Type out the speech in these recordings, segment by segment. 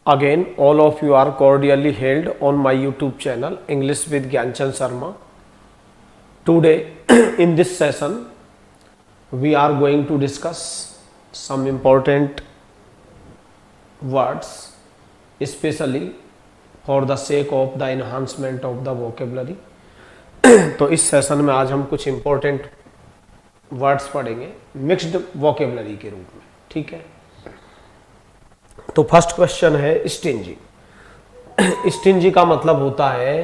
Again, all of you are cordially hailed on my YouTube channel English with Gyanchand Sharma. Today, in this session, we are going to discuss some important words, especially for the sake of the enhancement of the vocabulary. तो इस session में आज हम कुछ important words पढ़ेंगे mixed vocabulary के रूप में, ठीक है। तो फर्स्ट क्वेश्चन है स्टिंजी। स्टिंजी का मतलब होता है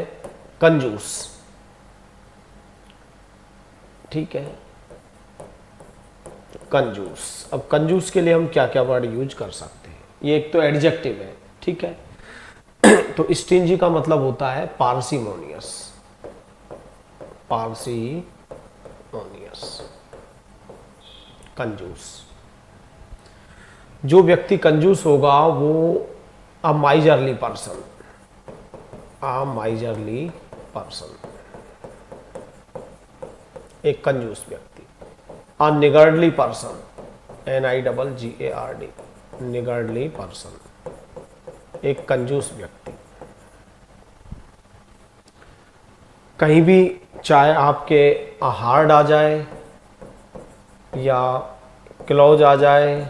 कंजूस, ठीक है, कंजूस। अब कंजूस के लिए हम क्या क्या वर्ड यूज कर सकते हैं, ये एक तो एडजेक्टिव है, ठीक है। तो स्टिंजी का मतलब होता है पार्सिमोनियस, पार्सिमोनियस, कंजूस। जो व्यक्ति कंजूस होगा वो अ miserly person, a miserly person, एक कंजूस व्यक्ति। अ निगर्डली पर्सन, NIGGARD, निगर्डली पर्सन, एक कंजूस व्यक्ति। कहीं भी चाहे आपके हार्ड आ जाए या क्लोज आ जाए,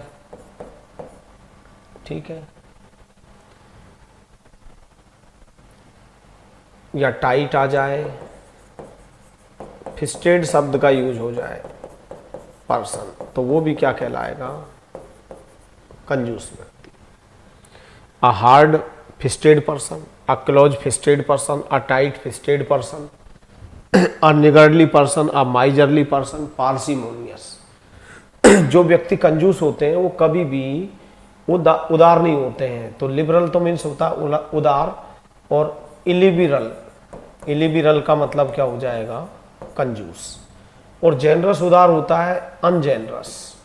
ठीक है, या टाइट आ जाए, फिस्टेड शब्द का यूज हो जाए पर्सन, तो वो भी क्या कहलाएगा, कंजूस व्यक्ति। A hard fisted person, a close fisted person, a tight fisted person, a niggardly person, a miserly person, parsimonious. जो व्यक्ति कंजूस होते हैं वो कभी भी उदार नहीं होते हैं। तो लिबरल तो मीन्स होता है उदार, और इलिबरल, इलिबरल का मतलब क्या हो जाएगा, कंजूस। और जेनरस उदार होता है अनजेनरस,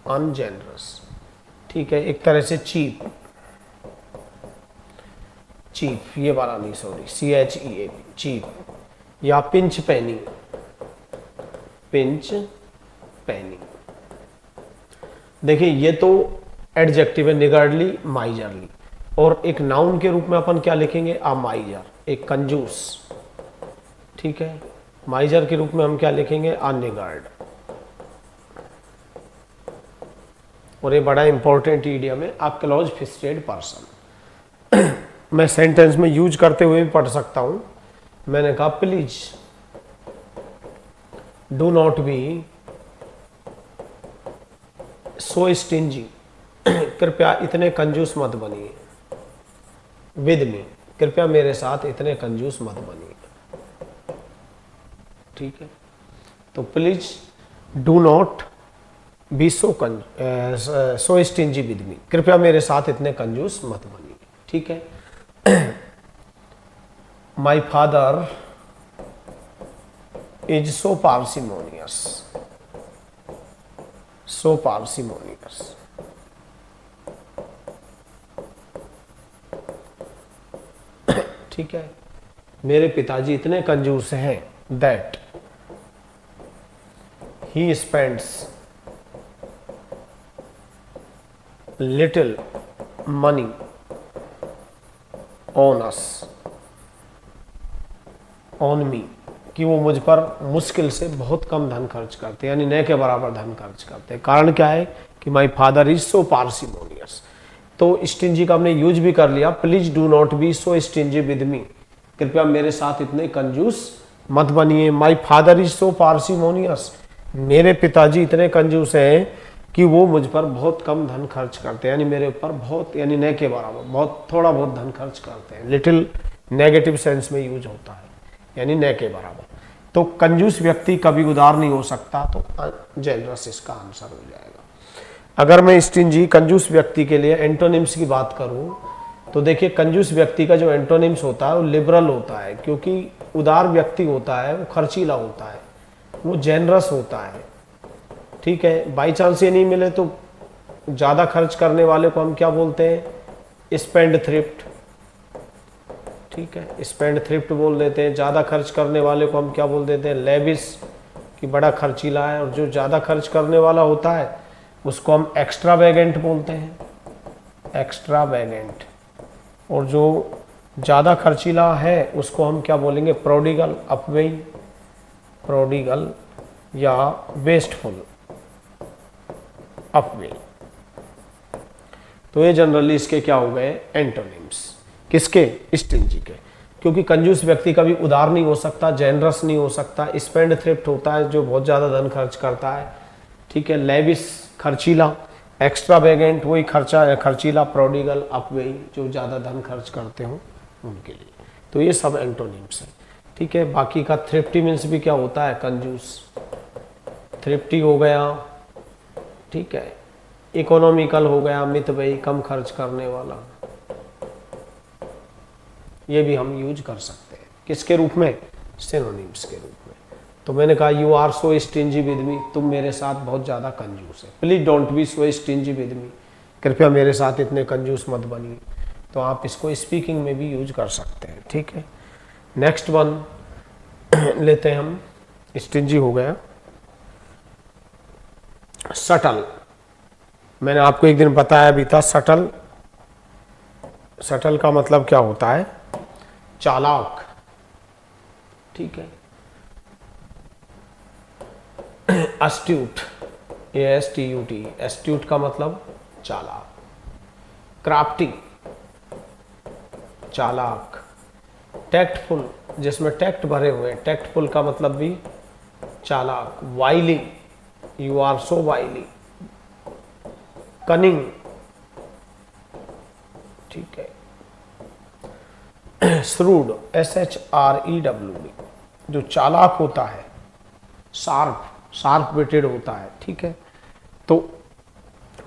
अनजेनरस, ठीक है। एक तरह से चीप, चीप ये वाला नहीं, सॉरी, CHEAP, चीप। या पिंच पैनी, पिंच पैनी। देखिए ये तो एडजेक्टिव है, निगर्डली, माइजरली। और एक नाउन के रूप में अपन क्या लिखेंगे, अ माइजर, एक कंजूस, ठीक है। माइजर के रूप में हम क्या लिखेंगे, अ निगर्ड। और ये बड़ा इंपॉर्टेंट इडियम है, अ क्लोज फिस्टेड पर्सन। मैं सेंटेंस में यूज करते हुए भी पढ़ सकता हूं। मैंने कहा please do not be so stingy, कृपया इतने कंजूस मत बनिए। विद मी, कृपया मेरे साथ इतने कंजूस मत बनिए, ठीक है। तो please do not be so stingy with me, कृपया मेरे साथ इतने कंजूस मत बनिए, ठीक है। My father is so parsimonious, so parsimonious, ठीक है। मेरे पिताजी इतने कंजूस हैं, that he spends little money on us, on me, कि वो मुझ पर मुश्किल से बहुत कम धन खर्च करते हैं, यानी न के बराबर धन खर्च करते हैं। कारण क्या है कि my father is so parsimonious. तो स्टिंजी का हमने यूज भी कर लिया, please do not be so stingy with me, कृपया मेरे साथ इतने कंजूस मत बनिए। My father is so parsimonious, मेरे पिताजी इतने कंजूस हैं कि वो मुझ पर बहुत कम धन खर्च करते हैं, यानी मेरे ऊपर बहुत, यानी न के बराबर, बहुत थोड़ा बहुत धन खर्च करते हैं। लिटिल नेगेटिव सेंस में यूज होता है, यानी न के बराबर। तो कंजूस व्यक्ति कभी उदार नहीं हो सकता, तो जेनरस इसका आंसर हो जाएगा। अगर मैं स्टिंजी कंजूस व्यक्ति के लिए एंटोनिम्स की बात करूं, तो देखिए कंजूस व्यक्ति का जो एंटोनिम्स होता है वो लिबरल होता है, क्योंकि उदार व्यक्ति होता है वो खर्चीला होता है, वो जेनरस होता है, ठीक है। बाई चांस ये नहीं मिले तो ज़्यादा खर्च करने वाले को हम क्या बोलते हैं, स्पेंड थ्रिफ्ट, ठीक है, स्पेंड थ्रिफ्ट बोल देते हैं। ज़्यादा खर्च करने वाले को हम क्या बोल देते हैं, लेविस, कि बड़ा खर्चीला है। और जो ज़्यादा खर्च करने वाला होता है उसको हम एक्स्ट्रावेगेंट बोलते हैं, एक्स्ट्रावेगेंट। और जो ज़्यादा खर्चीला है उसको हम क्या बोलेंगे, प्रोडिगल, अपवेइंग, प्रोडिगल या वेस्टफुल, अपवेइंग। तो ये जनरली इसके क्या हो गए, एंटोनिम्स। किसके, स्टिंजी के। क्योंकि कंजूस व्यक्ति कभी उदार नहीं हो सकता, जेनरस नहीं हो सकता। स्पेंड थ्रिफ्ट होता है जो बहुत ज़्यादा धन खर्च करता है, ठीक है। लेविस, खर्चीला। एक्स्ट्रावेगेंट, वही खर्चीला। प्रोडिगल, अपवेइंग, जो ज़्यादा धन खर्च करते हो उनके लिए। तो ये सब एंटोनिम्स हैं, ठीक है। बाकी का थ्रिफ्टी मीन्स भी क्या होता है, कंजूस, थ्रिफ्टी हो गया, ठीक है। इकोनॉमिकल हो गया, मितव्ययी, कम खर्च करने वाला। ये भी हम यूज कर सकते हैं किसके रूप में, सिनोनिम्स के रूप में। तो मैंने कहा you are so stingy with me, तुम मेरे साथ बहुत ज़्यादा कंजूस है। Please don't be so stingy with me, कृपया मेरे साथ इतने कंजूस मत बनिए। तो आप इसको स्पीकिंग में भी यूज कर सकते हैं, ठीक है। नेक्स्ट वन लेते हैं हम, स्टिंजी हो गया। सटल, मैंने आपको एक दिन बताया भी था, सटल, सटल का मतलब क्या होता है, चालाक, ठीक है। एस्ट्यूट, ASTUT, एस्ट्यूट का मतलब चालाक। क्राफ्टी, चालाक। टैक्टफुल, जिसमें टैक्ट भरे हुए हैं, टैक्टफुल का मतलब भी चालाक। वाइली, यू आर सो वाइली। कनिंग, ठीक है। श्रूड, SHREWD, जो चालाक होता है, शार्प, शार्प वेटेड होता है, ठीक है। तो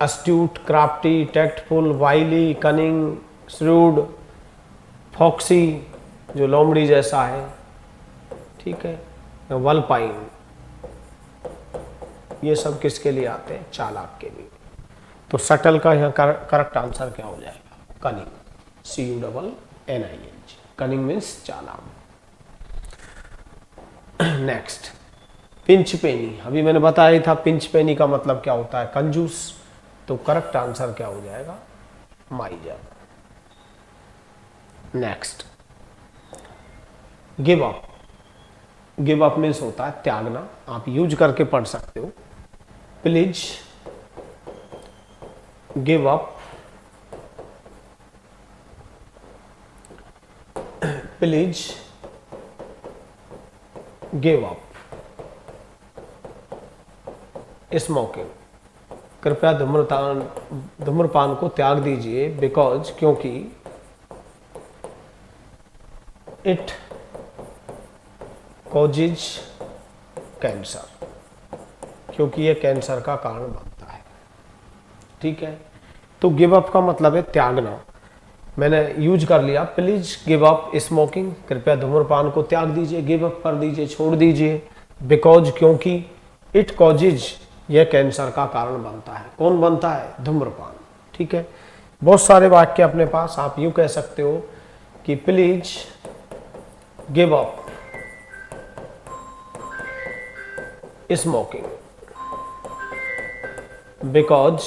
astute, crafty, tactful, wily, cunning, shrewd, foxy, जो लोमड़ी जैसा है, ठीक है। वल्पाइन, ये सब किसके लिए आते हैं, चालाक के लिए। तो सटल का यहाँ करेक्ट आंसर क्या हो जाएगा, कनिंग, CUNNING। कनिंग मीन्स चालाक। नेक्स्ट, पिंच पेनी। अभी मैंने बताया ही था पिंच पेनी का मतलब क्या होता है, कंजूस। तो करेक्ट आंसर क्या हो जाएगा, माइजर। Next, give up. Give up means होता है त्यागना, आप यूज करके पढ़ सकते हो। Please give up, please give up smoking, कृपया धूम्रपान को त्याग दीजिए। बिकॉज, क्योंकि, इट कॉजेज कैंसर, क्योंकि यह कैंसर का कारण बनता है, ठीक है। तो गिव अप का मतलब है त्यागना। मैंने यूज कर लिया, प्लीज गिव अप स्मोकिंग, कृपया धूम्रपान को त्याग दीजिए, गिव अप कर दीजिए, छोड़ दीजिए। बिकॉज, क्योंकि, इट कॉजेज, यह कैंसर का कारण बनता है। कौन बनता है, धूम्रपान, ठीक है। बहुत सारे वाक्य अपने पास, आप यूं कह सकते हो कि please give up smoking because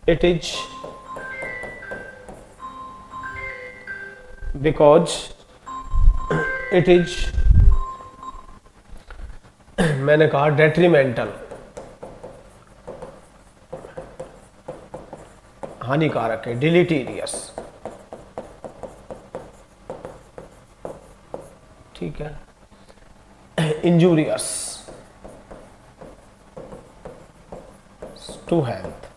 it is मैंने कहा डेट्रीमेंटल, हानिकारक है, डिलीटीरियस, ठीक है। Injurious to health.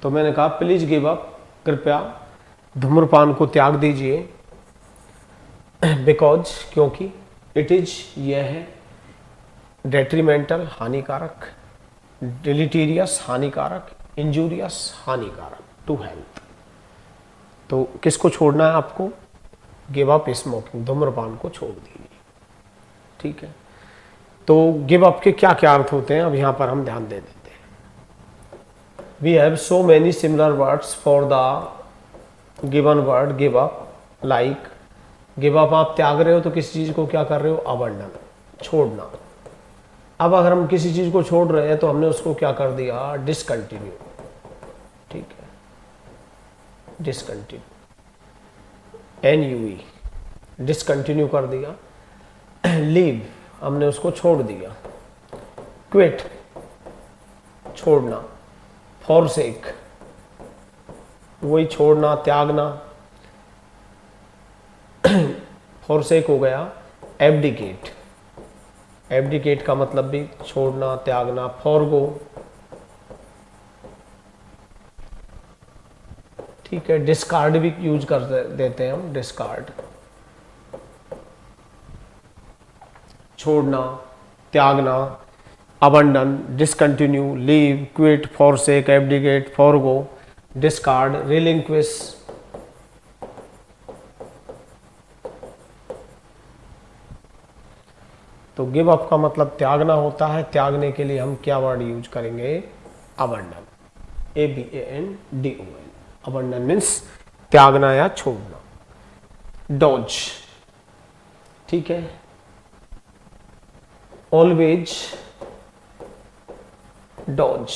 तो मैंने कहा प्लीज गिव अप, कृपया धूम्रपान को त्याग दीजिए। बिकॉज, क्योंकि, इट इज, यह है, डेट्रीमेंटल, हानिकारक, डिलीटीरियस, हानिकारक, इंजूरियस, हानिकारक, टू हेल्थ। तो किसको छोड़ना है आपको, गिव अप स्मोकिंग, धूम्रपान को छोड़ दीजिए, ठीक है। तो गिव अप के क्या क्या अर्थ होते हैं, अब यहाँ पर हम ध्यान दे देते हैं। We have so many similar words for the given word give up, like give up, आप त्याग रहे हो तो किसी चीज को क्या कर रहे हो, अबंडन, छोड़ना। अब अगर हम किसी चीज को छोड़ रहे हैं तो हमने उसको क्या कर दिया, डिसकंटिन्यू। ठीक है, डिसकंटिन्यू, NUE, डिसकंटिन्यू कर दिया। लीव, हमने उसको छोड़ दिया। क्विट, छोड़ना। फॉरसेक, वही छोड़ना, त्यागना। फॉरसेक हो गया। एब्डिकेट, एब्डिकेट का मतलब भी छोड़ना, त्यागना। फॉरगो, ठीक है। डिस्कार्ड भी यूज कर देते हैं हम, डिस्कार्ड, छोड़ना, त्यागना। Abandon, discontinue, leave, quit, forsake, abdicate, forgo, discard, relinquish. तो गिव अप का मतलब त्यागना होता है। त्यागने के लिए हम क्या वर्ड यूज करेंगे, अबंडन, ABANDON। अबंडन मीन्स त्यागना या छोड़ना। डॉज, ठीक है। Always dodge,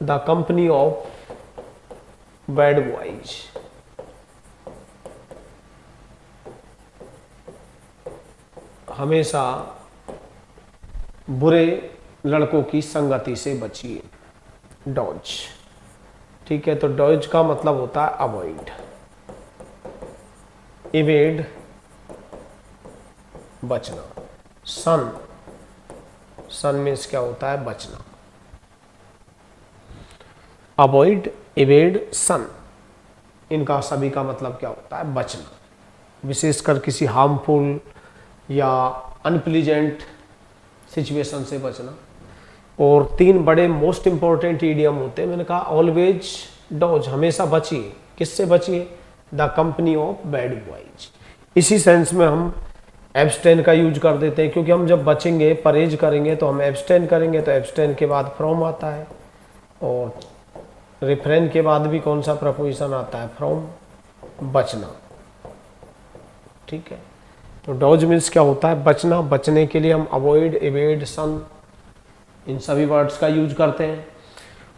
the company of bad boys, हमेशा बुरे लड़कों की संगति से बचिए। डॉज, ठीक है। तो डॉज का मतलब होता है अवॉइड। इवेड, बचना। सन, सन मीन्स क्या होता है, बचना। अवॉइड, इवेड, सन, इनका सभी का मतलब क्या होता है, बचना। विशेषकर किसी हार्मफुल या अनप्लीजेंट सिचुएशन से बचना। और 3 बड़े मोस्ट इंपॉर्टेंट ईडियम होते हैं। मैंने कहा ऑलवेज डॉज, हमेशा बचिए। किससे बचिए, the company of bad boys. इसी सेंस में हम एब्सटेन का यूज कर देते हैं, क्योंकि हम जब बचेंगे, परहेज करेंगे तो हम एब्सटेन करेंगे, तो एब्सटेन के बाद फ्रॉम आता है। और रिफ्रेन के बाद भी कौन सा प्रपोजिशन आता है, फ्रॉम, बचना। ठीक है। तो डॉज मीन्स क्या होता है, बचना। बचने के लिए हम अवॉइड, एवेड, सन, इन सभी वर्ड्स का यूज करते हैं।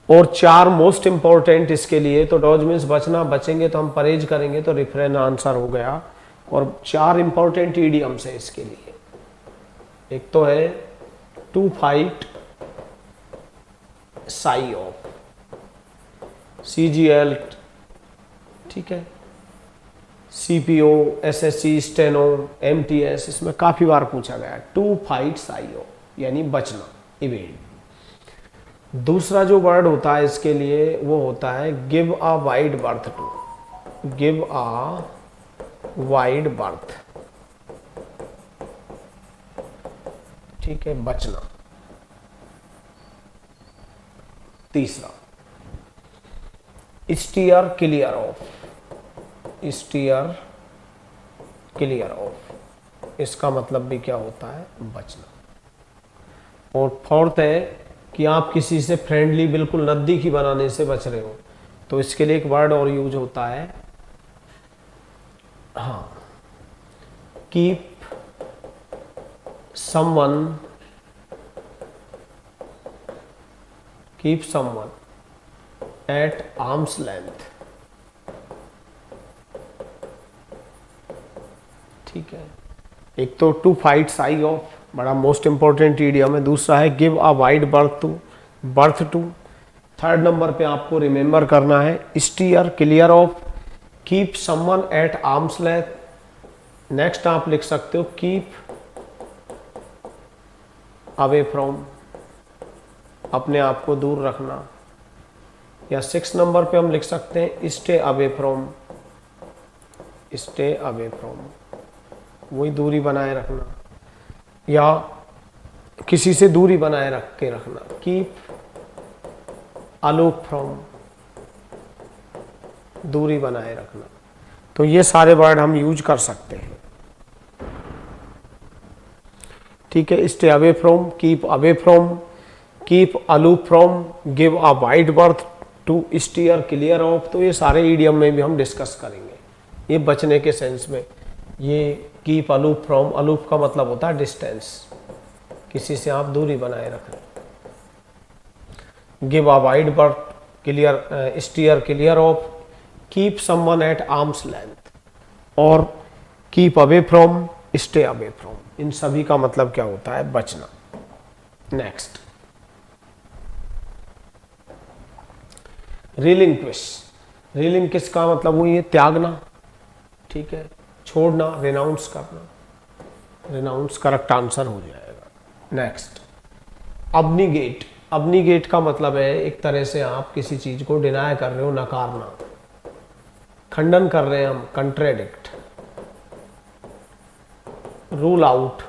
और 4 मोस्ट इंपॉर्टेंट इसके लिए, तो डॉज मीन्स बचना, बचेंगे तो हम परहेज करेंगे, तो रिफ्रेन आंसर हो गया। और 4 इंपॉर्टेंट ईडियम्स है इसके लिए। एक तो है to fight, shy of, CGL, ठीक है। CPO, SSC, स्टेनो, MTS, इसमें काफी बार पूछा गया। टू फाइट साई ऑफ यानी बचना, इवेड। दूसरा जो वर्ड होता है इसके लिए वो होता है give a wide berth to, give a wide berth, ठीक है, बचना। तीसरा steer clear of, steer clear of, इसका मतलब भी क्या होता है, बचना। और फोर्थ है कि आप किसी से फ्रेंडली, बिल्कुल नजदीकी बनाने से बच रहे हो, तो इसके लिए एक वर्ड और यूज होता है, हाँ, keep someone, keep someone at arm's length, ठीक है। एक तो टू फाइट साई ऑफ, बड़ा मोस्ट इंपॉर्टेंट ईडियम है। दूसरा है give a wide berth to, berth to. Third number पे आपको रिमेंबर करना है steer clear of, keep someone at arm's length. Next आप लिख सकते हो कीप अवे फ्रॉम, अपने आप को दूर रखना। या 6 नंबर पे हम लिख सकते हैं stay away from, stay away from, वही दूरी बनाए रखना या किसी से दूरी बनाए रख के रखना। कीप अलूप फ्रॉम, दूरी बनाए रखना। तो ये सारे वर्ड हम यूज कर सकते हैं, ठीक है। Stay away from, keep away from, keep aloof from, give a wide berth to steer clear of, तो ये सारे ईडियम में भी हम डिस्कस करेंगे, ये बचने के सेंस में। ये कीप अलूफ फ्रॉम, अलूफ का मतलब होता है डिस्टेंस, किसी से आप दूरी बनाए रखें। Give a wide berth, clear steer clear of, keep someone at arm's length, और keep away from, stay away from, इन सभी का मतलब क्या होता है? बचना। नेक्स्ट, रिलिंक्विश, रिलिंक्विश का मतलब हुई है त्यागना, ठीक है, छोड़ना, रिनाउंस करना, रिनाउंस करेक्ट आंसर हो जाएगा। नेक्स्ट, अबनीगेट, अबनीगेट का मतलब है एक तरह से आप किसी चीज को डिनाय कर रहे हो, नकारना, खंडन कर रहे हैं हम, कंट्रेडिक्ट। रूल आउट,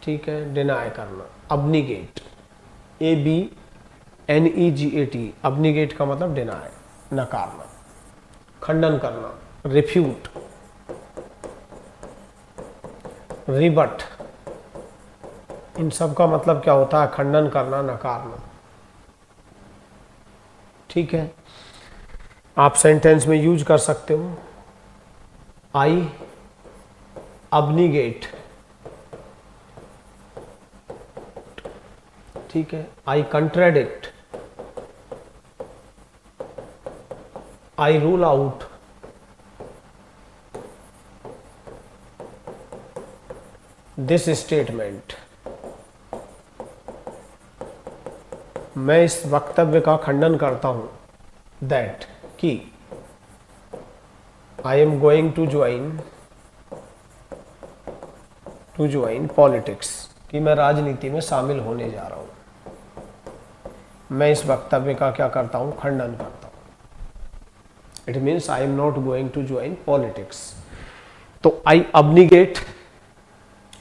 ठीक है, डिनाय करना, अबनीगेट, ABNEGAT, अबनीगेट का मतलब डिनाय, नकारना, खंडन करना, रिफ्यूट, रिबट, इन सब का मतलब क्या होता है? खंडन करना, नकारना, ठीक है। आप सेंटेंस में यूज कर सकते हो, आई अबनीगेट, ठीक है, I contradict, I rule out, this statement, मैं इस वक्तव्य का खंडन करता हूं, दैट, कि I am going to join politics, कि मैं राजनीति में शामिल होने जा रहा हूं। मैं इस वक्तव्य का क्या करता हूं? खंडन करता हूं। It means I am not going to join politics. तो आई अबनीगेट,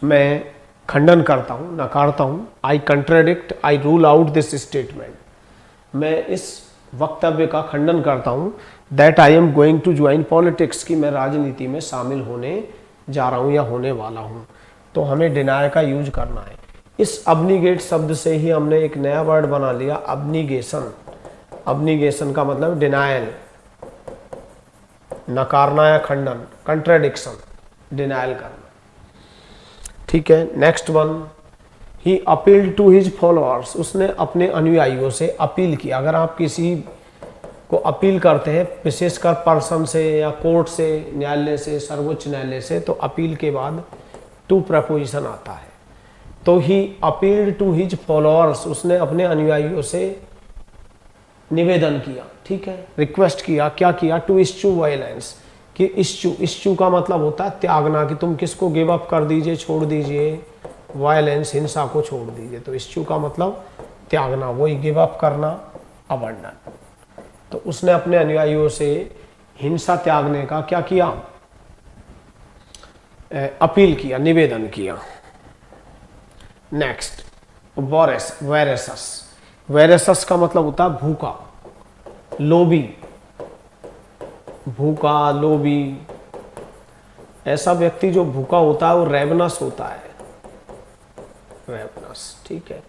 मैं खंडन करता हूं, नकारता हूं। I contradict, I rule out this statement, मैं इस वक्तव्य का खंडन करता हूं, that I am going to join politics, कि मैं राजनीति में शामिल होने जा रहा हूं या होने वाला हूं। तो हमें डिनाय का यूज करना है। इस अबनीगेट शब्द से ही हमने एक नया वर्ड बना लिया, अबनीगेशन। अबनीगेशन का मतलब डिनायल, नकारना या खंडन, कंट्राडिक्शन, डिनायल करना, ठीक है। Next one, he appeal to his followers, उसने अपने अनुयायियों से अपील की। अगर आप किसी को अपील करते हैं, विशेषकर पर्सन से या कोर्ट से, न्यायालय से, सर्वोच्च न्यायालय से, तो अपील के बाद टू प्रपोजिशन आता है। तो ही अपील टू हिज फॉलोअर्स, उसने अपने अनुयायियों से निवेदन किया, ठीक है, रिक्वेस्ट किया। क्या किया? टू इश्यू वायलेंस, कि इश्यू का मतलब होता है त्यागना, कि तुम किसको गिव अप कर दीजिए, छोड़ दीजिए, वायलेंस, हिंसा को छोड़ दीजिए। तो इश्यू का मतलब त्यागना, वही गिव अप करना, अबंडन। तो उसने अपने अनुयायियों से हिंसा त्यागने का क्या किया? अपील किया, निवेदन किया। नेक्स्ट, वेरेसस, वेरेसस का मतलब होता है भूखा, लोभी, भूखा, लोभी। ऐसा व्यक्ति जो भूखा होता है वो रेवनस होता है, रेवनस, ठीक है।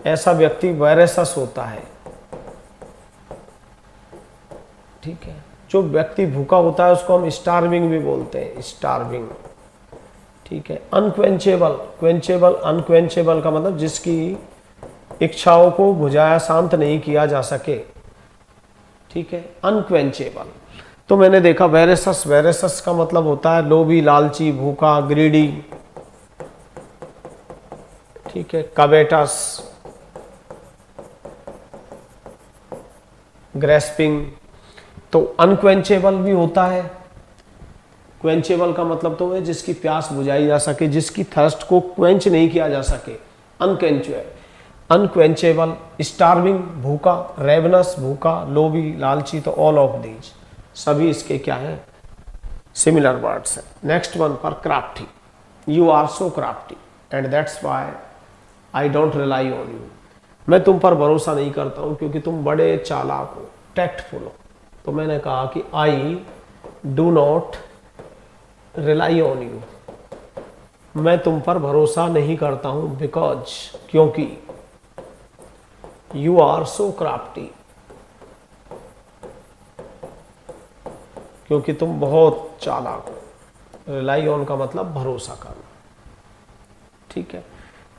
ऐसा व्यक्ति वेरेसस होता है, ठीक है। जो व्यक्ति भूखा होता है उसको हम स्टार्विंग भी बोलते हैं, स्टार्विंग, ठीक है। अनक्वेंचेबल, क्वेंचेबल, अनक्वेंचेबल का मतलब जिसकी इच्छाओं को बुझाया, शांत नहीं किया जा सके, ठीक है, अनक्वेंचेबल। तो मैंने देखा वेरेसस, वेरेसस का मतलब होता है लोभी, लालची, भूखा, ग्रीडी, ठीक है, कवेटस, ग्रेस्पिंग। तो अनक्वेंचेबल भी होता है। क्वेंचेबल का मतलब तो है जिसकी प्यास बुझाई जा सके, जिसकी थर्स्ट को क्वेंच नहीं किया जा सके, अनक्वेंचेबल। स्टार्विंग, भूखा, रेवनस, भूखा, लोभी, लालची। तो ऑल ऑफ दीज, सभी इसके क्या है? सिमिलर वर्ड्स है। नेक्स्ट वन पर crafty, you are so crafty and that's why I don't rely on you, मैं तुम पर भरोसा नहीं करता हूं क्योंकि तुम बड़े चालाक हो, टैक्टफुल हो। तो मैंने कहा कि I do not rely on you, मैं तुम पर भरोसा नहीं करता हूं बिकॉज, क्योंकि यू आर सो क्राफ्टी, क्योंकि तुम बहुत चालाक हो। रिलाई ऑन का मतलब भरोसा करना, ठीक है।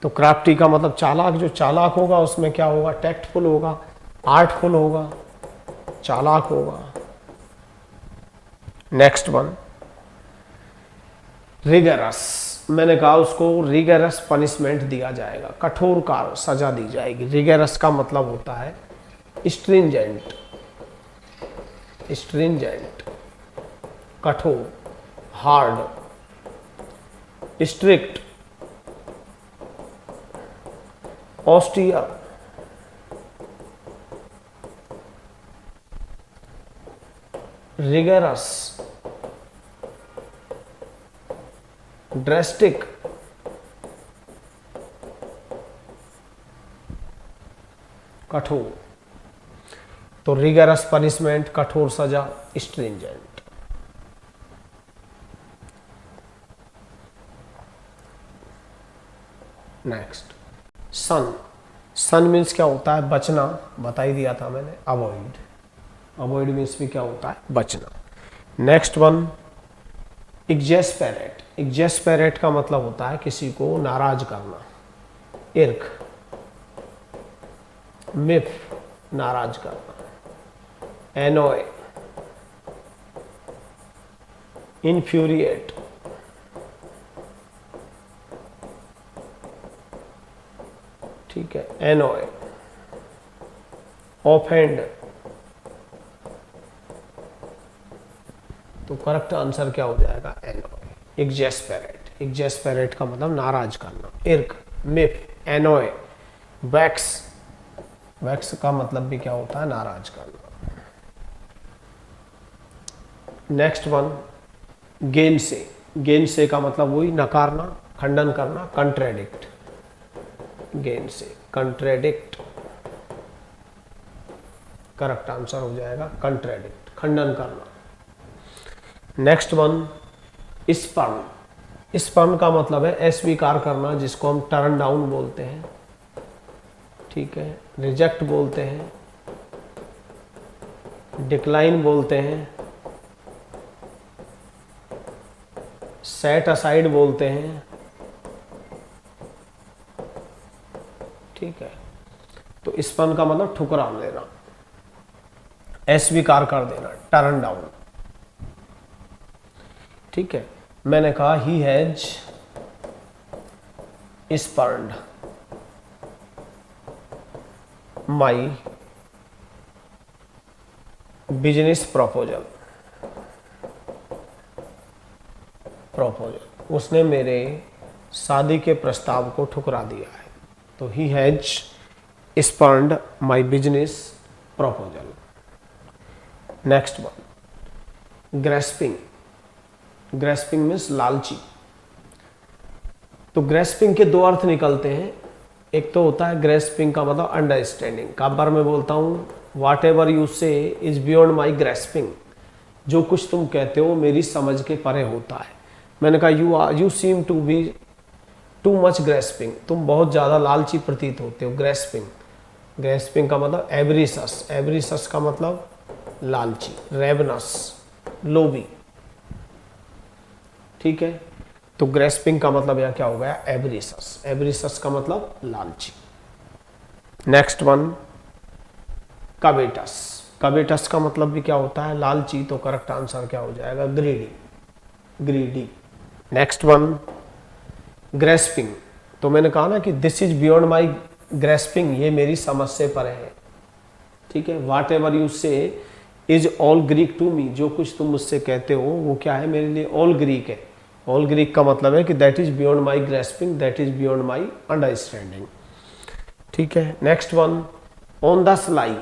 तो क्राफ्टी का मतलब चालाक, जो चालाक होगा उसमें क्या होगा, टैक्टफुल होगा, आर्टफुल होगा, चालाक होगा। Next one, rigorous. मैंने कहा उसको रिगरस पनिशमेंट दिया जाएगा, कठोर कार सजा दी जाएगी। रिगरस का मतलब होता है स्ट्रिंजेंट, स्ट्रिंजेंट, कठोर, hard, strict, austere, rigorous, drastic, कठोर। तो रिगरस पनिशमेंट, कठोर सजा, स्ट्रिंजेंट। नेक्स्ट, सन। सन मीन्स क्या होता है, बचना, बता ही दिया था मैंने। अवॉइड, अवॉइड मीन्स भी क्या होता है, बचना। Next one, एग्जेस्पेरेट। एग्जेस्पेरेट का मतलब होता है किसी को नाराज करना। इर्क, मिफ, नाराज करना। एनोय, इन्फ्यूरिएट, ठीक है, एनोय। ऑफेंड। तो करेक्ट आंसर क्या हो जाएगा, एनोय। एग्जेस्पेरेट, एग्जेस्पेरेट का मतलब नाराज करना। इर्क, मिफ, एनोय, वैक्स। वैक्स का मतलब भी क्या होता है, नाराज करना। नेक्स्ट वन, गेन से। गेन से का मतलब वही नकारना, खंडन करना, कंट्रेडिक्ट। गेन से, कंट्रेडिक्ट, करेक्ट आंसर हो जाएगा कंट्रेडिक्ट, खंडन करना। Next one, spurn. स्पर्न का मतलब है अस्वीकार करना, जिसको हम टर्न डाउन बोलते हैं, ठीक है, रिजेक्ट बोलते हैं, डिक्लाइन बोलते हैं, सेट असाइड बोलते हैं, ठीक है। तो स्पर्न का मतलब ठुकरा देना, अस्वीकार कर देना, टर्न डाउन, ठीक है। मैंने कहा he has spurned my business proposal. Proposal, उसने मेरे शादी के प्रस्ताव को ठुकरा दिया है। तो he has spurned my business proposal. Next one, grasping. Grasping means लालची। तो ग्रेस्पिंग के दो अर्थ निकलते हैं। एक तो होता है ग्रेस्पिंग का मतलब अंडरस्टैंडिंग। काफी बार मैं बोलता हूँ वाट ever you say is beyond my grasping. जो कुछ तुम कहते हो मेरी समझ के परे होता है। मैंने कहा you seem to be too much grasping. तुम बहुत ज़्यादा लालची प्रतीत होते हो। ग्रेस्पिंग, ग्रेस्पिंग का मतलब एवरिसस। एवरिसस का मतलब लालची, रेवनस, लोभी, ठीक है। तो ग्रेस्पिंग का मतलब यह क्या हो गया, एवरिसस। एवरिसस का मतलब लालची। Next one, कवेटस। कवेटस का मतलब भी क्या होता है, लालची। तो करेक्ट आंसर क्या हो जाएगा, greedy, greedy. Next one, grasping. तो मैंने कहा ना कि this is beyond my grasping, ये मेरी समझ से परे है, ठीक है। Whatever you say is all Greek to me. जो कुछ तुम मुझसे कहते हो वो क्या है, मेरे लिए ऑल ग्रीक है। ऑल ग्रीक का मतलब है कि that is beyond my grasping, that is beyond my understanding, ठीक है। Next one, on the sly,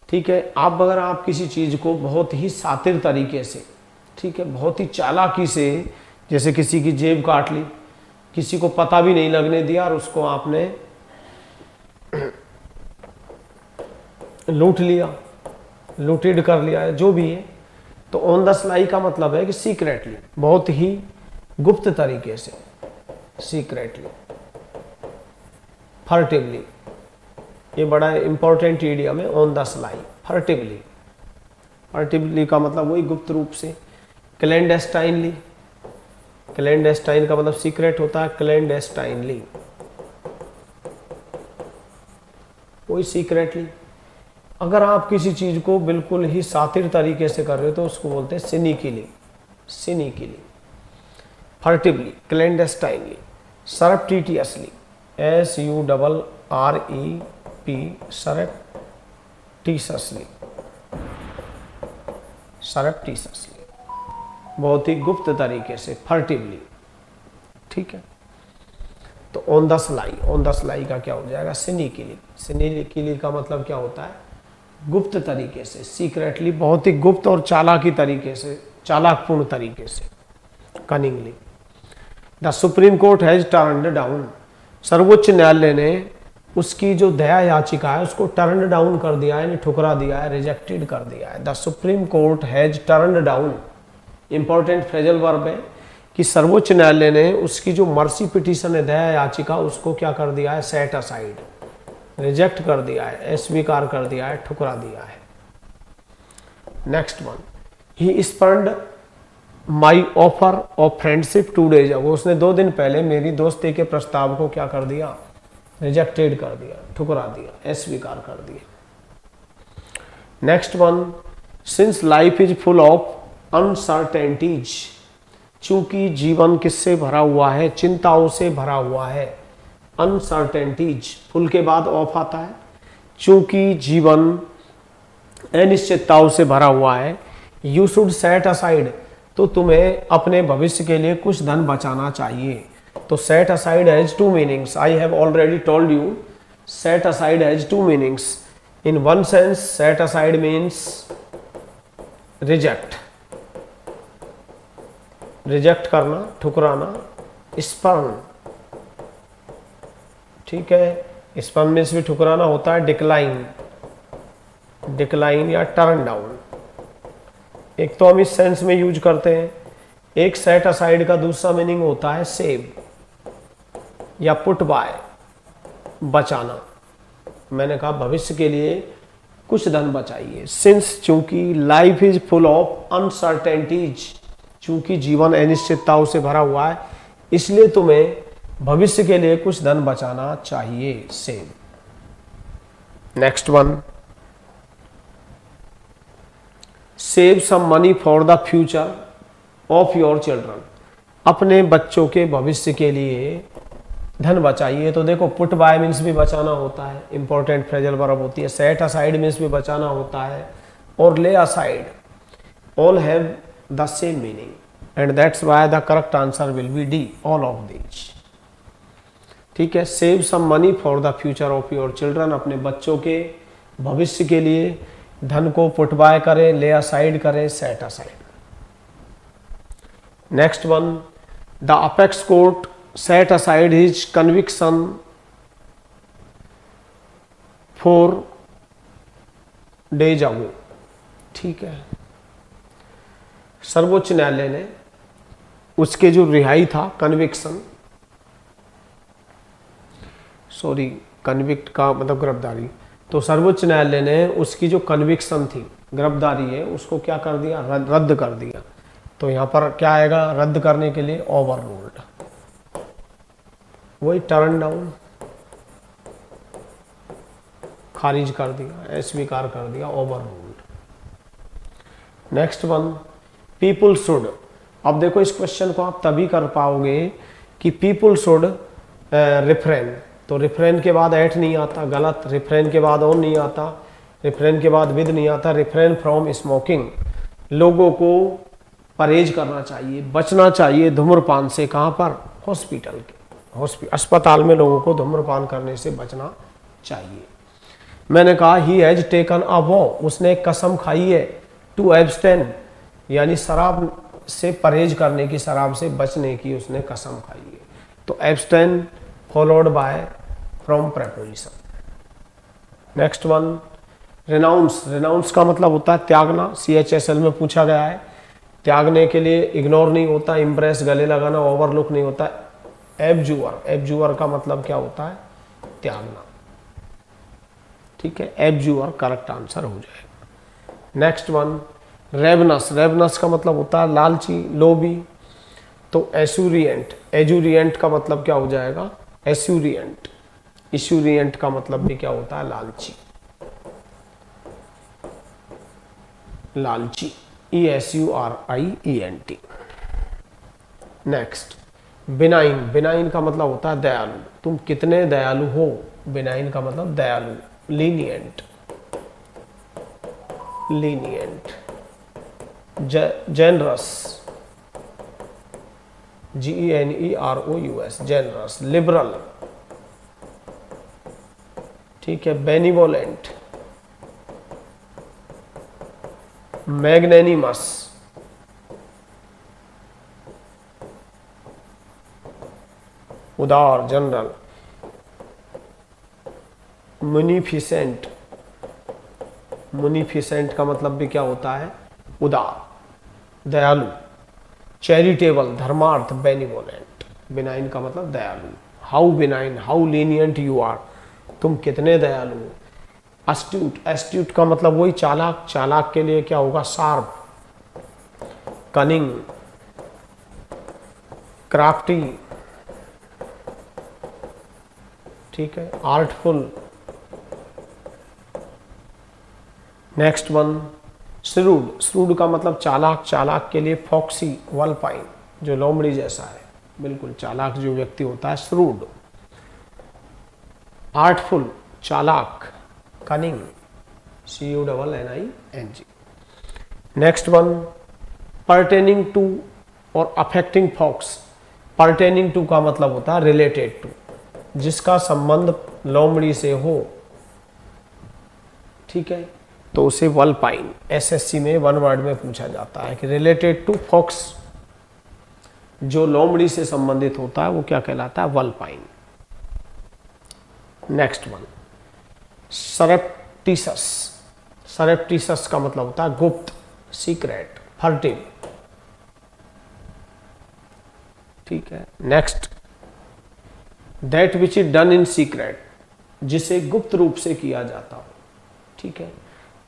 ठीक है। अगर आप किसी चीज को बहुत ही शातिर तरीके से, ठीक है, बहुत ही चालाकी से, जैसे किसी की जेब काट ली, किसी को पता भी नहीं लगने दिया और उसको आपने लूट लिया, लूटेड कर लिया है, जो भी है, तो ऑन द स्लाई का मतलब है कि सीक्रेटली, बहुत ही गुप्त तरीके से, सीक्रेटली, फर्टिवली, ये बड़ा इंपॉर्टेंट इडियम है, ऑन द स्लाई, फर्टिवली। फर्टिवली का मतलब वही गुप्त रूप से। क्लैंडस्टाइनली, क्लैंडस्टाइन का मतलब सीक्रेट होता है, क्लैंडस्टाइनली वही सीक्रेटली। अगर आप किसी चीज को बिल्कुल ही सातिर तरीके से कर रहे हो तो उसको बोलते हैं सिनिकली, सिनिकली। फर्टिवली, क्लैंडस्टाइनली, सरप्टिटियसली, SURREP, सरप्टिशसली, सरप्टिशसली, बहुत ही गुप्त तरीके से, फर्टिवली। ठीक है, तो on the sly, on the sly का क्या हो जाएगा, सिनिकली। सिनिकली का मतलब क्या होता है, गुप्त तरीके से, सीक्रेटली, बहुत ही गुप्त और चालाकी तरीके से, चालाकपूर्ण तरीके से, cunningly. The supreme court has turned down, सर्वोच्च न्यायालय ने उसकी जो दया याचिका है उसको टर्न डाउन कर दिया है, यानी ठुकरा दिया है, रिजेक्टेड कर दिया है। The supreme court has turn down, important phrasal verb है कि सर्वोच्च न्यायालय ने उसकी जो मर्सी पिटीशन है, दया याचिका, उसको क्या कर दिया है, सेट असाइड, रिजेक्ट कर दिया है, अस्वीकार कर दिया है, ठुकरा दिया है। Next one, he spurned my offer of friendship 2 days अगो, उसने 2 दिन पहले मेरी दोस्ती के प्रस्ताव को क्या कर दिया, रिजेक्टेड कर दिया, ठुकरा दिया, अस्वीकार कर दिया। Next one, since life is full of uncertainties, चूंकि जीवन किससे भरा हुआ है, चिंताओं से भरा हुआ है। अनसर्टेनिटीज, फुल के बाद ऑफ आता है, चूंकि जीवन अनिश्चितताओं से भरा हुआ है। यू शुड सेट असाइड, तो तुम्हें अपने भविष्य के लिए कुछ धन बचाना चाहिए। तो set aside has 2 meanings, I have already told you, set aside has 2 meanings। In one sense set aside means reject, reject करना, ठुकराना। स्पर्न, ठीक है, स्पर्न मीन्स भी ठुकराना होता है। डिक्लाइन, डिक्लाइन या टर्न डाउन, एक तो हम इस सेंस में यूज करते हैं। एक सेट असाइड का दूसरा मीनिंग होता है सेव या पुट बाय, बचाना। मैंने कहा भविष्य के लिए कुछ धन बचाइए। सिंस, चूंकि, life is full of uncertainties, चूंकि जीवन अनिश्चितताओं से भरा हुआ है, इसलिए तुम्हें भविष्य के लिए कुछ धन बचाना चाहिए। Save. Next one, save some money for the future of your children, अपने बच्चों के भविष्य के लिए धन बचाइए। तो देखो, पुट बाय मीन्स भी बचाना होता है, इंपॉर्टेंट फ्रेजल वर्ब होती है। सेट असाइड मीन्स भी बचाना होता है, और lay aside, all have the same meaning and that's why the correct answer will be D, all of these. ठीक है, save some money for the future of your children, अपने बच्चों के भविष्य के लिए धन को पुट बाय करें, ले असाइड करें, set aside. Next one, the apex court set aside his conviction 4 days अगो। ठीक है, सर्वोच्च न्यायालय ने उसके जो रिहाई था, कन्विक्शन, सॉरी कन्विक्ट का मतलब गिरफ्तारी, तो सर्वोच्च न्यायालय ने उसकी जो कन्विक्शन थी, गिरफ्तारी है, उसको क्या कर दिया, रद्द कर दिया। तो यहाँ पर क्या आएगा, रद्द करने के लिए ओवर रूल्ड, वही टर्न डाउन, खारिज कर दिया, अस्वीकार कर दिया, over ruled. Next one, people should, अब देखो इस क्वेश्चन को आप तभी कर पाओगे कि पीपुल शुड रिफ्रेन, तो रिफ्रेन के बाद एट नहीं आता, गलत। रिफ्रेन के बाद ऑन नहीं आता, रिफ्रेन के बाद विद नहीं आता। रिफ्रेन फ्रॉम स्मोकिंग, लोगों को परहेज करना चाहिए, बचना चाहिए धूम्रपान से। कहाँ पर, हॉस्पिटल के, अस्पताल में लोगों को धूम्रपान करने से बचना चाहिए। मैंने कहा he has taken a Waugh, उसने एक कसम खाई है, टू एब्सटेन, यानी शराब से परहेज करने की, शराब से बचने की उसने कसम खाई है। तो abstain followed by from preposition. Next one, renounce, renounce का मतलब होता है त्यागना, CHSL में पूछा गया है। त्यागने के लिए इग्नोर नहीं होता, इम्प्रेस गले लगाना, ओवरलुक नहीं होता, एब्जूअर, एब्जूअर का मतलब क्या होता है? त्यागना। ठीक है, एब्जूअर करेक्ट आंसर हो जाएगा। नेक्स्ट वन, रेवनस, रेवनस का मतलब होता है लालची, लोभी। तो एसूरियंट, एजूरियंट का मतलब क्या हो जाएगा? एसूरियंट। इशूरियंट का मतलब भी क्या होता है? लालची, लालची, ESURIENT। नेक्स्ट, बिनाइन, बिनाइन का मतलब होता है दयालु, तुम कितने दयालु हो? बिनाइन का मतलब दयालु। Lenient, lenient. Generous, GENEROUS, generous. Liberal, ठीक है। बेनिवोलेंट, मैग्नेनिमस, उदार, जनरल। मुनिफिसेंट, मुनिफिसेंट का मतलब भी क्या होता है? उदार, दयालु। चैरिटेबल, धर्मार्थ। बेनिवोलेंट, बिनाइन का मतलब दयालु। How benign, how lenient you are, तुम कितने दयालु हो। एस्ट्यूट, एस्ट्यूट का मतलब वही चालाक, चालाक के लिए क्या होगा? शार्प। कनिंग, क्राफ्टी, ठीक है। Artful. Next one, shrewd, shrewd का मतलब चालाक, चालाक के लिए फॉक्सी, वल्पाइन, जो लोमड़ी जैसा है, बिल्कुल चालाक जो व्यक्ति होता है, श्रूड। आर्टफुल, चालाक। Cunning, CUNNING। Next one, pertaining to और अफेक्टिंग फॉक्स। पर्टेनिंग टू का मतलब होता है रिलेटेड टू, जिसका संबंध लोमड़ी से हो, ठीक है, तो उसे वल्पाइन। SSC में वन वर्ड में पूछा जाता है कि रिलेटेड टू फॉक्स, जो लोमड़ी से संबंधित होता है वो क्या कहलाता है? वल्पाइन। नेक्स्ट वन, सरप्टिसस, सरप्टिसस का मतलब होता है गुप्त, सीक्रेट, फर्टिव, ठीक है। Next, that which is done in secret, जिसे गुप्त रूप से किया जाता हो, ठीक है,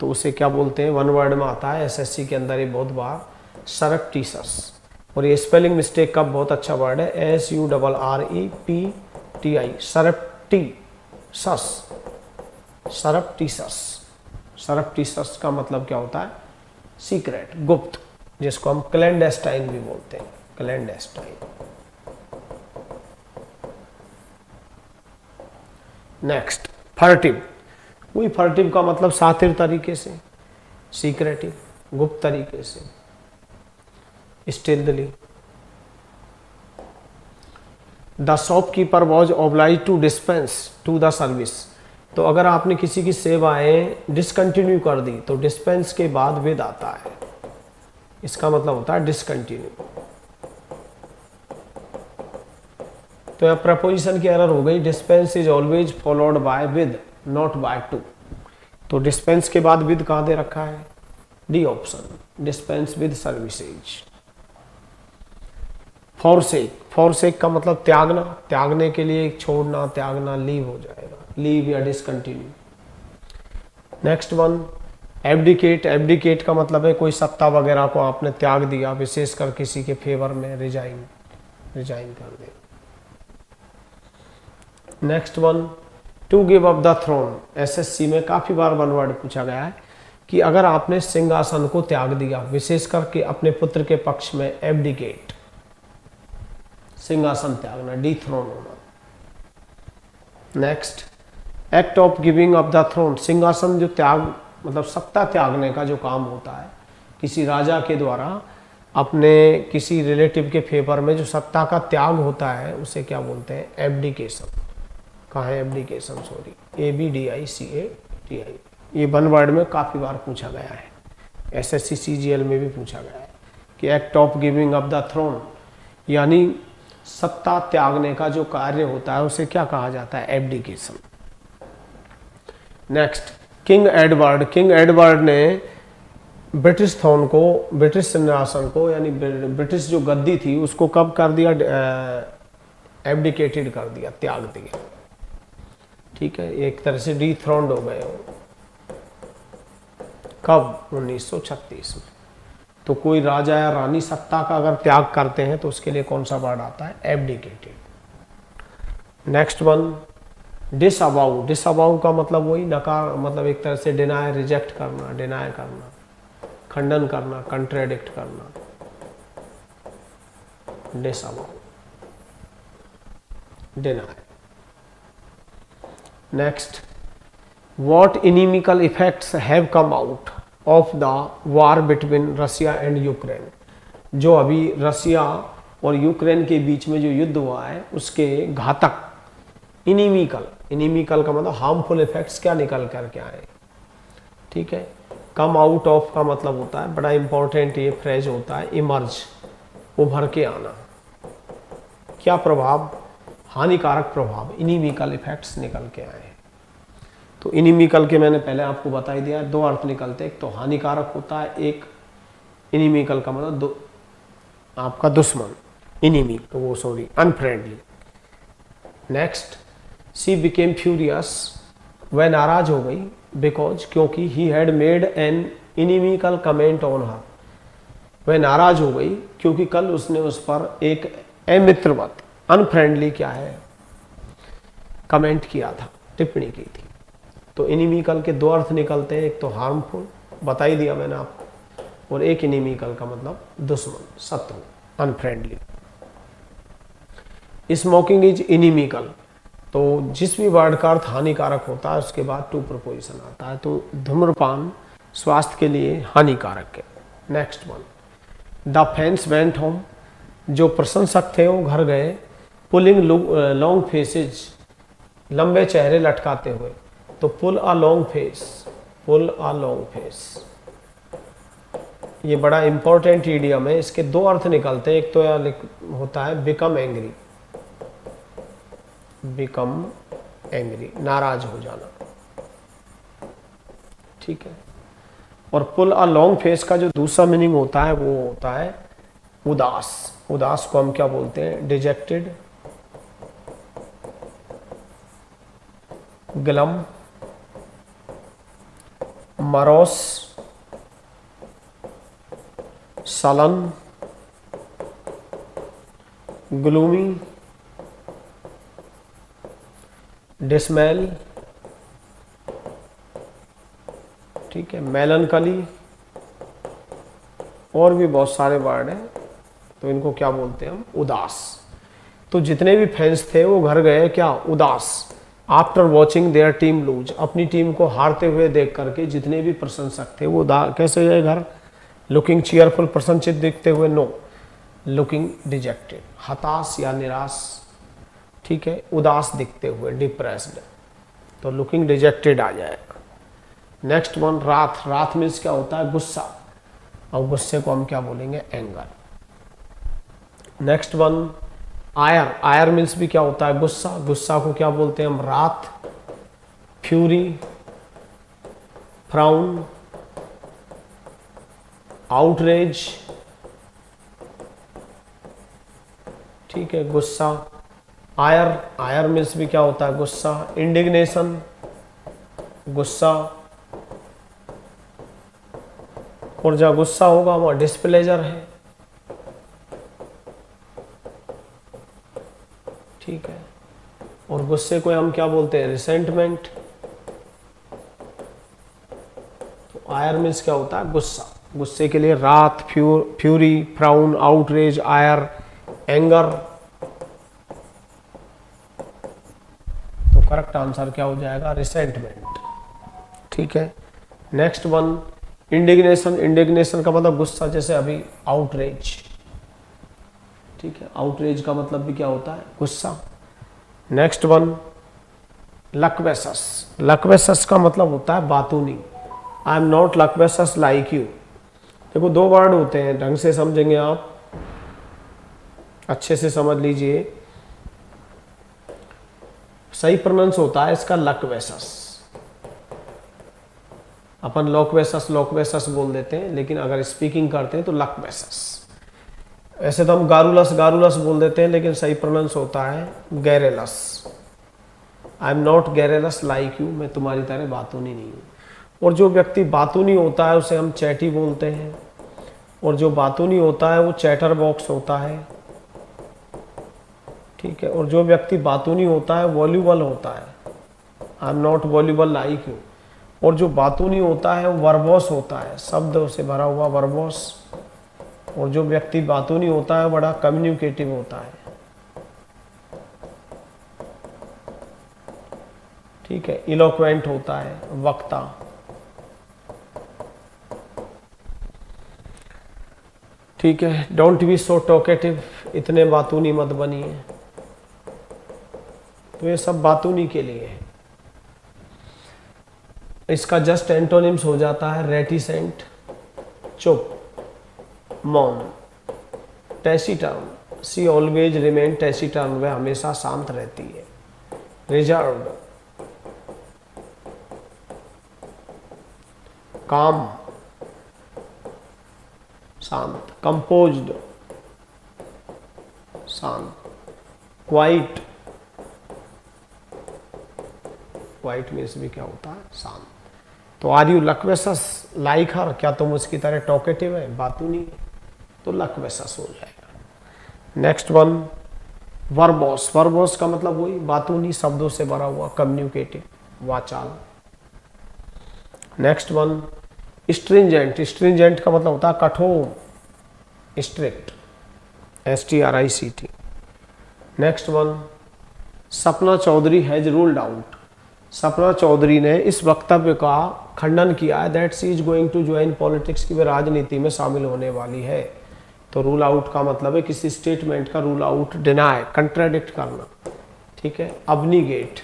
तो उसे क्या बोलते हैं? वन वर्ड में आता है SSC के अंदर ये बहुत बार, सरप्टिसस। और ये स्पेलिंग मिस्टेक का बहुत अच्छा वर्ड है, SURREPTI, सरप्टिसस, सरप्टिसस। सरप्टिसस का मतलब क्या होता है? सीक्रेट, गुप्त, जिसको हम क्लैंडेस्टाइन भी बोलते हैं, क्लैंडेस्टाइन। नेक्स्ट, फर्टिव, वही फर्टिव का मतलब सातिर तरीके से, सीक्रेटिव, गुप्त तरीके से, stealthily. The shopkeeper was oblige to dispense to the service, तो अगर आपने किसी की सेवाएं डिसकंटिन्यू कर दी तो डिस्पेंस के बाद विद आता है, इसका मतलब होता है डिसकंटिन्यू। तो यह प्रपोजिशन की एरर हो गई, dispense is always followed by with, not by two. तो डिस्पेंस के बाद विद कहां दे रखा है? D option, dispense with services. Forsake, forsake का मतलब त्यागना, त्यागने के लिए छोड़ना, त्यागना, लीव हो जाएगा, लीव या discontinue. Next one, abdicate, abdicate का मतलब है कोई सत्ता वगैरह को आपने त्याग दिया, विशेषकर किसी के फेवर में, रिजाइन, रिजाइन कर दे। Next one, to give up the throne, SSC में काफी बार वन वर्ड पूछा गया है कि अगर आपने सिंहासन को त्याग दिया, विशेषकर के अपने पुत्र के पक्ष में, एब्डिकेट, सिंहासन त्यागना, डिथ्रोन होना। Next, act of giving up the throne, सिंहासन जो त्याग मतलब सत्ता त्यागने का जो काम होता है किसी राजा के द्वारा अपने किसी रिलेटिव के फेवर में, जो सत्ता का त्याग होता है उसे क्या बोलते हैं? एब्डिकेशन। कहाँ है एब्डिकेशन? Sorry, ABDICATI। ये वन वर्ड में काफी बार पूछा गया है, SSC CGL में भी पूछा गया है कि act of giving up the throne, यानी सत्ता त्यागने का जो कार्य होता है उसे क्या कहा जाता है? Abdication. Next, king Edward, king Edward ने ब्रिटिश थ्रोन को, ब्रिटिश सिंहासन को, यानी ब्रिटिश जो गद्दी थी उसको कब कर दिया? एब्डिकेटेड कर दिया, त्याग दिया, ठीक है, एक तरह से डिथ्रोन्ड हो गए हो। कब? 1936 में। तो कोई राजा या रानी सत्ता का अगर त्याग करते हैं तो उसके लिए कौन सा वर्ड आता है? Abdicated. Next one, disavow. Disavow का मतलब वही नकार, मतलब एक तरह से डिनाय, रिजेक्ट करना, डिनाय करना, खंडन करना, कंट्राडिक्ट करना, disavow, deny. Next, what inimical effects have come out of the war between Russia and Ukraine। जो अभी रसिया और यूक्रेन के बीच में जो युद्ध हुआ है उसके घातक, इनिमिकल, इनिमिकल का मतलब हार्मफुल इफेक्ट्स क्या निकल कर के आए, ठीक है। कम आउट ऑफ का मतलब होता है, बड़ा इंपॉर्टेंट ये फ्रेज होता है, इमर्ज, उभर के आना। क्या प्रभाव? हानिकारक प्रभाव, इनिमिकल इफेक्ट्स निकल के आए। तो इनिमिकल के मैंने पहले आपको बता ही दिया, दो अर्थ निकलते हैं, एक तो हानिकारक होता है, एक इनिमिकल का मतलब आपका दुश्मन, इनिमी, तो वो सॉरी अनफ्रेंडली। नेक्स्ट, सी बिकेम फ्यूरियस, वह नाराज हो गई, बिकॉज, क्योंकि he had made an inimical comment on her, वह नाराज हो गई क्योंकि कल उसने उस पर एक अमित्रवत, अनफ्रेंडली क्या है, कमेंट किया था, टिप्पणी की थी। तो इनिमिकल के दो अर्थ निकलते हैं, एक तो हार्मफुल, बता ही दिया मैंने आपको, और एक इनिमिकल का मतलब दुश्मन, शत्रु, अनफ्रेंडली। स्मोकिंग इज इनिमिकल, तो जिस भी वर्ड का अर्थ हानिकारक होता है उसके बाद टू प्रपोजिशन आता है, तो धूम्रपान स्वास्थ्य के लिए हानिकारक है। Next one, the fans went home, जो प्रशंसक थे वो घर गए, पुलिंग लॉन्ग फेसेज, लंबे चेहरे लटकाते हुए, तो pull a long face, pull a long face, ये बड़ा इंपॉर्टेंट इडियम है, इसके दो अर्थ निकलते हैं, एक तो यहाँ होता है बिकम एंग्री, बिकम एंग्री, नाराज हो जाना, ठीक है। और पुल अ लॉन्ग फेस का जो दूसरा मीनिंग होता है वो होता है उदास, उदास को हम क्या बोलते हैं? डिजेक्टेड, ग्लम, मरोस, सलन, ग्लूमी, डिसमेल, ठीक है, मेलनकली, और भी बहुत सारे वर्ड हैं, तो इनको क्या बोलते हैं हम? उदास। तो जितने भी फैंस थे वो घर गए क्या? उदास। After watching their team lose, अपनी टीम को हारते हुए देख करके जितने भी प्रशंसक थे वो कैसे गए घर? लुकिंग चीयरफुल, प्रसन्नचित दिखते हुए, नो, लुकिंग डिजेक्टेड, हताश या निराश, ठीक है, उदास दिखते हुए, डिप्रेस्ड, तो लुकिंग डिजेक्टेड आ जाएगा। नेक्स्ट वन, राथ, राथ मीन्स क्या होता है? गुस्सा, और गुस्से को हम क्या बोलेंगे? एंगर। नेक्स्ट वन, आयर, आयर मीन्स भी क्या होता है? गुस्सा, गुस्सा को क्या बोलते हैं हम? रात, फ्यूरी, फ्राउन, आउटरेज, ठीक है, गुस्सा, आयर, आयर मीन्स भी क्या होता है? गुस्सा, इंडिग्नेशन, गुस्सा, और जहाँ गुस्सा होगा वहाँ डिस्प्लेजर है, ठीक है, और गुस्से को हम क्या बोलते हैं? रिसेंटमेंट। तो आयर मीन्स क्या होता है? गुस्सा। गुस्से के लिए रात, फ्यूरी, फ्राउन, आउटरेज, आयर, एंगर। तो करेक्ट आंसर क्या हो जाएगा? रिसेंटमेंट, ठीक है। नेक्स्ट वन, इंडिग्नेशन, इंडिग्नेशन का मतलब गुस्सा, जैसे अभी आउटरेज, ठीक है, आउटरेज का मतलब भी क्या होता है? गुस्सा। नेक्स्ट वन, लक्वेसस, लक्वेसस का मतलब होता है बातूनी, I am not loquacious like you. देखो दो वर्ड होते हैं, ढंग से समझेंगे आप, अच्छे से समझ लीजिए, सही प्रोनाउंस होता है इसका लक्वेसस, अपन लोकवेसस लोकवेसस बोल देते हैं, लेकिन अगर स्पीकिंग करते हैं तो लक्वेसस। ऐसे तो हम गारुलस गारुलस बोल देते हैं, लेकिन सही प्रोनाउंस होता है garrulous. I am not garrulous like you, मैं तुम्हारी तरह बातूनी नहीं हूँ। और जो व्यक्ति बातूनी होता है उसे हम चैटी बोलते हैं, और जो बातूनी होता है वो चैटर बॉक्स होता है, ठीक है। और जो व्यक्ति बातूनी होता है वॉल्यूबल होता है, आई am not voluble like you. और जो बातूनी होता है वो वर्बोस होता है, शब्दों से भरा हुआ वर्बोस। और जो व्यक्ति बातूनी होता है बड़ा कम्युनिकेटिव होता है, ठीक है, इलोक्वेंट होता है, वक्ता। ठीक है, डोंट बी सो टॉकेटिव, इतने बातूनी मत बनिए। तो ये सब बातूनी के लिए है। इसका जस्ट एंटोनिम्स हो जाता है रेटिसेंट, चुप, मौन, टैसिटर्न, सी ऑलवेज रिमेन टैसिटर्न, वह हमेशा शांत रहती है, रिजर्व्ड, काम, शांत, कंपोज्ड, शांत, क्वाइट, क्वाइट मीन्स भी क्या होता है, शांत। तो आर यू लकवेसस लाइक हर, क्या तुम उसकी तरह टॉकेटिव है, बातूनी है, तो लकवेसस हो जाएगा। नेक्स्ट वन वर्बोस, वर्बोस का मतलब वही बातूनी, शब्दों से भरा हुआ, कम्युनिकेटिव, वाचाल। नेक्स्ट वन स्ट्रिंजेंट, स्ट्रिंजेंट का मतलब होता है कठोर, strict, STRICT। Next one Sapna Chaudhary has ruled out, Sapna Chaudhary ने इस वक्तव्य का खंडन किया है that she is going to join politics, की वे राजनीति में शामिल होने वाली है। तो रूल आउट का मतलब है किसी स्टेटमेंट का रूल आउट, डिनाय, कंट्राडिक्ट करना, ठीक है, अबनीगेट।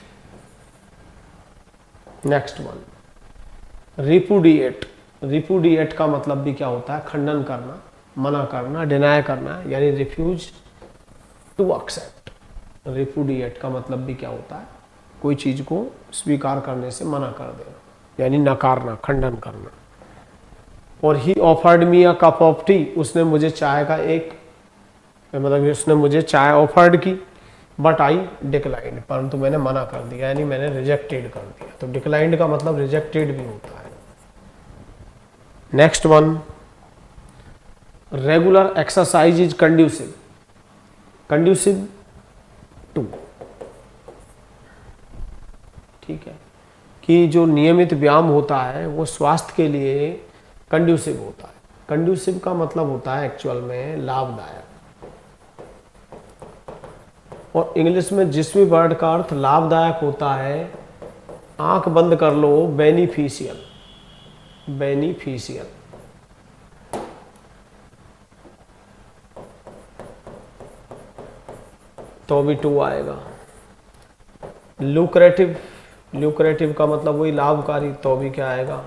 नेक्स्ट वन रिपुडिएट, रिपुडिएट का मतलब भी क्या होता है, खंडन करना, मना करना, डिनाय करना, यानी रिफ्यूज टू एक्सेप्ट। रिपुडिएट का मतलब भी क्या होता है, कोई चीज को स्वीकार करने से मना कर देना, यानी नकारना, खंडन करना। और ही offered me a cup of T, उसने मुझे चाय का एक, मतलब उसने मुझे चाय ऑफर्ड की, बट आई डिक्लाइंड, परंतु मैंने मना कर दिया, यानी मैंने रिजेक्टेड कर दिया। तो डिक्लाइंड का मतलब रिजेक्टेड भी होता है। Next one regular exercise is conducive, conducive to, ठीक है, कि जो नियमित व्यायाम होता है वो स्वास्थ्य के लिए कंड्यूसिव होता है। कंड्यूसिव का मतलब होता है एक्चुअल में लाभदायक, और इंग्लिश में जिस भी वर्ड का अर्थ लाभदायक होता है, आंख बंद कर लो, बेनिफिशियल, बेनिफिशियल। तो भी टू आएगा। लुक्रेटिव, ल्यूक्रेटिव का मतलब वही लाभकारी, तो भी क्या आएगा,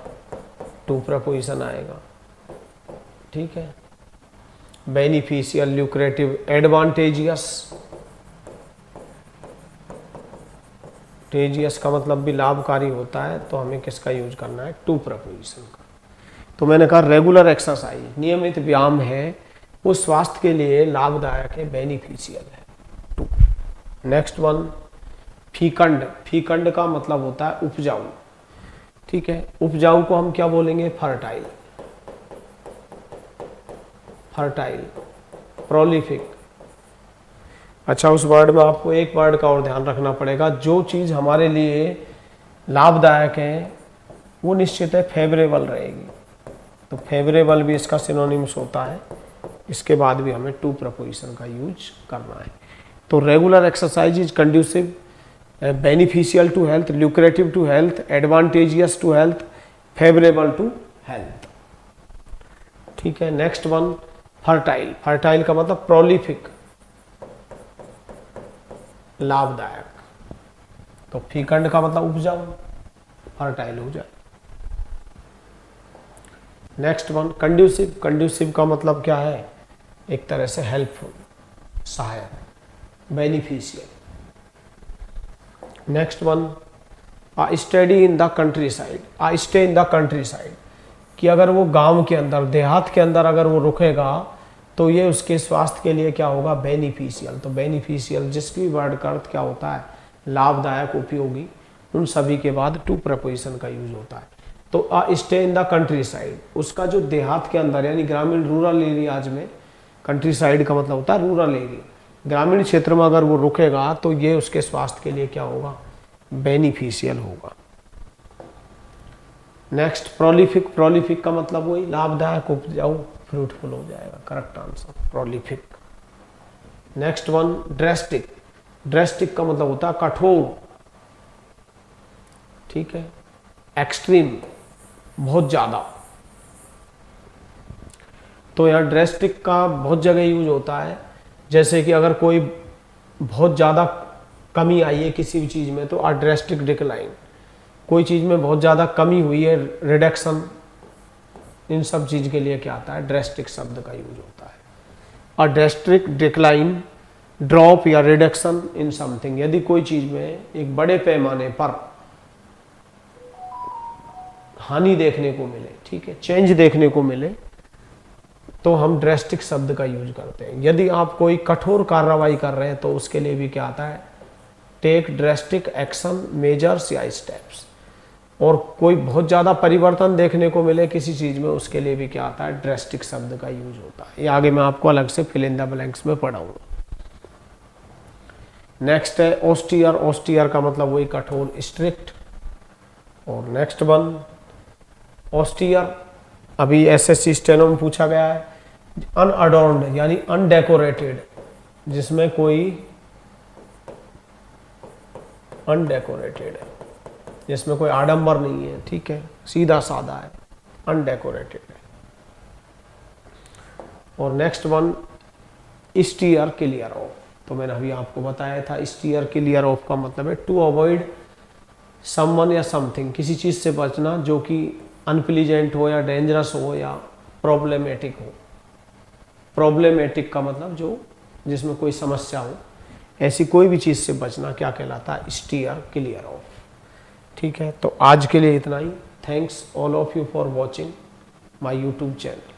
टू प्रपोजिशन आएगा, ठीक है। बेनिफिशियल, ल्यूक्रेटिव, एडवांटेजियस, टेजियस का मतलब भी लाभकारी होता है, तो हमें किसका यूज करना है, टू प्रपोजिशन का। तो मैंने कहा रेगुलर एक्सरसाइज, नियमित व्यायाम है, वो स्वास्थ्य के लिए लाभदायक है, बेनिफिशियल है, टू। नेक्स्ट वन फीकंड, फीकंड का मतलब होता है उपजाऊ, ठीक है। उपजाऊ को हम क्या बोलेंगे, फर्टाइल, फर्टाइल, प्रोलिफिक। अच्छा, उस वर्ड में आपको एक वर्ड का और ध्यान रखना पड़ेगा, जो चीज़ हमारे लिए लाभदायक है वो निश्चित है फेवरेबल रहेगी। तो फेवरेबल भी इसका सिनोनिम्स होता है, इसके बाद भी हमें टू प्रपोजिशन का यूज करना है। तो regular exercise is conducive, beneficial to health, lucrative to health, advantageous to health, favourable to health, ठीक है। नेक्स्ट वन फर्टाइल, फर्टाइल का मतलब प्रोलिफिक, लाभदायक। तो फीकंड का मतलब उपजाऊ, फर्टाइल हो जाए। नेक्स्ट वन कंड्यूसिव, कंड्यूसिव का मतलब क्या है, एक तरह से हेल्पफुल, सहायक, beneficial. Next one study in the country side, stay in the country side, कि अगर वो गांव के अंदर, देहात के अंदर अगर वो रुकेगा तो ये उसके स्वास्थ्य के लिए क्या होगा, बेनिफिशियल। तो बेनिफिशियल जिस भी वर्ड का अर्थ क्या होता है, लाभदायक, उपयोगी, उन सभी के बाद टू प्रपोजिशन का यूज होता है। तो stay in the country side, उसका जो देहात के अंदर यानी ग्रामीण रूरल एरियाज में, कंट्री साइड का मतलब होता है रूरल एरिया, ग्रामीण क्षेत्र में अगर वो रुकेगा तो ये उसके स्वास्थ्य के लिए क्या होगा, बेनिफिशियल होगा। नेक्स्ट प्रोलिफिक, प्रोलिफिक का मतलब वही लाभदायक, उपजाऊ, फ्रूटफुल हो जाएगा, correct answer prolific. Next one drastic, drastic का मतलब होता है कठोर, ठीक है, एक्सट्रीम, बहुत ज्यादा। तो यहाँ ड्रेस्टिक का बहुत जगह यूज होता है, जैसे कि अगर कोई बहुत ज़्यादा कमी आई है किसी भी चीज़ में तो ड्रेस्टिक डिक्लाइन, कोई चीज़ में बहुत ज़्यादा कमी हुई है, रिडक्शन, इन सब चीज़ के लिए क्या आता है, ड्रेस्टिक शब्द का यूज होता है। और ड्रेस्टिक डिक्लाइन, ड्रॉप या रिडक्शन इन समथिंग, यदि कोई चीज़ में एक बड़े पैमाने पर हानि देखने को मिले, ठीक है, चेंज देखने को मिले, तो हम ड्रेस्टिक शब्द का यूज करते हैं। यदि आप कोई कठोर कार्रवाई कर रहे हैं तो उसके लिए भी क्या आता है, टेक ड्रेस्टिक एक्शन, मेजर्स या स्टेप्स। और कोई बहुत ज़्यादा परिवर्तन देखने को मिले किसी चीज़ में, उसके लिए भी क्या आता है, ड्रेस्टिक शब्द का यूज होता है। ये आगे मैं आपको अलग से फिल इन द ब्लैंक्स में पढ़ाऊंगा। नेक्स्ट है ऑस्टियर, ऑस्टियर का मतलब वही कठोर, स्ट्रिक्ट। और नेक्स्ट वन ऑस्टियर, अभी एसएससी स्टेनो में पूछा गया है, अनअडॉर्न्ड यानी अनडेकोरेटेड, जिसमें कोई अनडेकोरेटेड है, जिसमें कोई आडंबर नहीं है, ठीक है, सीधा साधा है, अनडेकोरेटेड है। और next one steer clear of, तो मैंने अभी आपको बताया था स्टीयर क्लियर ऑफ का मतलब है टू अवॉइड समवन या समथिंग, किसी चीज़ से बचना जो कि अनप्लीजेंट हो या डेंजरस हो या प्रॉब्लमेटिक हो। प्रॉब्लमेटिक का मतलब जो जिसमें कोई समस्या हो, ऐसी कोई भी चीज़ से बचना क्या कहलाता है, स्टीयर क्लियर ऑफ। ठीक है, तो आज के लिए इतना ही। Thanks all of you for watching my YouTube channel.